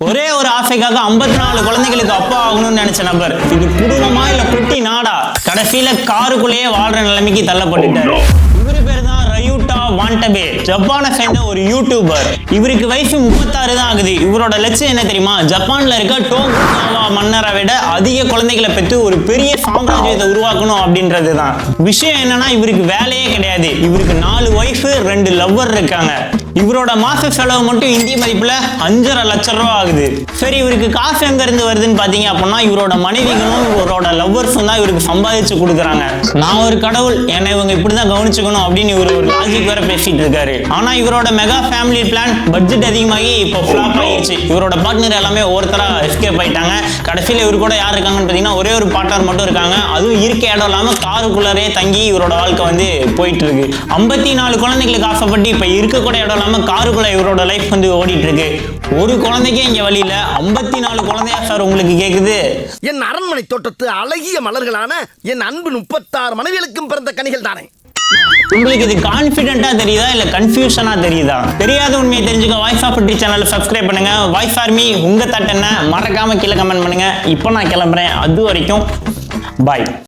ஒரே ஒரு ஆசைக்காக 54 குழந்தைகளுக்கு அப்பா ஆகணும்னு நினைச்ச நபர் இது குடும்பமா இல்ல குட்டி நாடா? கடைசியில காருக்குள்ளேயே வாழ்ற நிலைமைக்கு தள்ளப்பட்டுட்டாரு. இவரு பேர் தான் ரயூட்டா வாண்டபே, ஜப்பானை சேர்ந்த ஒரு யூடியூபர். இவருக்கு வயசு 36 தான் ஆகுது. இவரோட லட்சியம் என்ன தெரியுமா? ஜப்பான்ல இருக்க டோகுகாவா மன்னரை விட அதிக குழந்தைகளை பெற்று ஒரு பெரிய சாம்ராஜ்யத்தை உருவாக்கணும் அப்படின்றது தான். விஷயம் என்னன்னா இவருக்கு வேலையே கிடையாது. இவருக்கு 4 ஒய்ஃப் 2 லவ்வர் இருக்காங்க. இவரோட மாச செலவு மட்டும் இந்திய மதிப்புல 5.5 லட்சம் ரூபாய் ஆகுது. சரி, இவருக்கு காசு எங்க இருந்து வருதுன்னு பாத்தீங்க அப்படின்னா இவரோட மனைவிகளும் இவரோட லவ்வர்ஸும் தான் இவருக்கு சம்பாதிச்சு கொடுக்குறாங்க. நான் ஒரு கடவுள், என்னை இவங்க இப்படிதான் கவனிச்சுக்கணும் அப்படின்னு இவர் ஒரு லாஜிக் வேற பேசிட்டு இருக்காரு. ஆனா இவரோட மெகா ஃபேமிலி பிளான் பட்ஜெட் அதிகமாகி இப்போ ஃபிளாப் ஆயிடுச்சு. இவரோட பார்ட்னர் எல்லாமே ஒருத்தரா எஸ்கேப் ஆயிட்டாங்க. கடைசியில இவரு கூட யார் இருக்காங்கன்னு பாத்தீங்கன்னா ஒரே ஒரு பார்ட்னர் மட்டும் இருக்காங்க. அதுவும் இருக்க இடம் இல்லாம காருக்குள்ளரே தங்கி இவரோட வாழ்க்கை வந்து போயிட்டு இருக்கு. 54 குழந்தைகளுக்கு ஆசைப்பட்டு இப்ப இருக்கக்கூடிய இடம் இல்லாம காருக்குள்ள இவரோட லைஃப் வந்து ஓடிட்டு இருக்கு. ஒரு குழந்தைக்கே இங்க வழியில 54 குழந்தையா சார் உங்களுக்கு கேக்குது? என் அரண்மனை தோட்டத்து அழகிய மலர்களான என் அன்பு 36 மனைவிகளுக்கும் பிறந்த கனிகள் தானே. உங்களுக்கு இது கான்பிடென்ட்டா தெரியுதா இல்ல கன்ஃபியூஷனா தெரியுதா? தெரியாத உண்மையை தெரிஞ்சுக்க வாய்ஸ் ஆஃப் ட்ரீ சேனலை சப்ஸ்கிரைப் பண்ணுங்க. வாய்ஸ் ஃபார் மீ, உங்க தட்டு என்ன மறக்காம கீழே கமெண்ட் பண்ணுங்க. இப்போ நான் கிளம்புறேன். அது வரைக்கும் பாய்.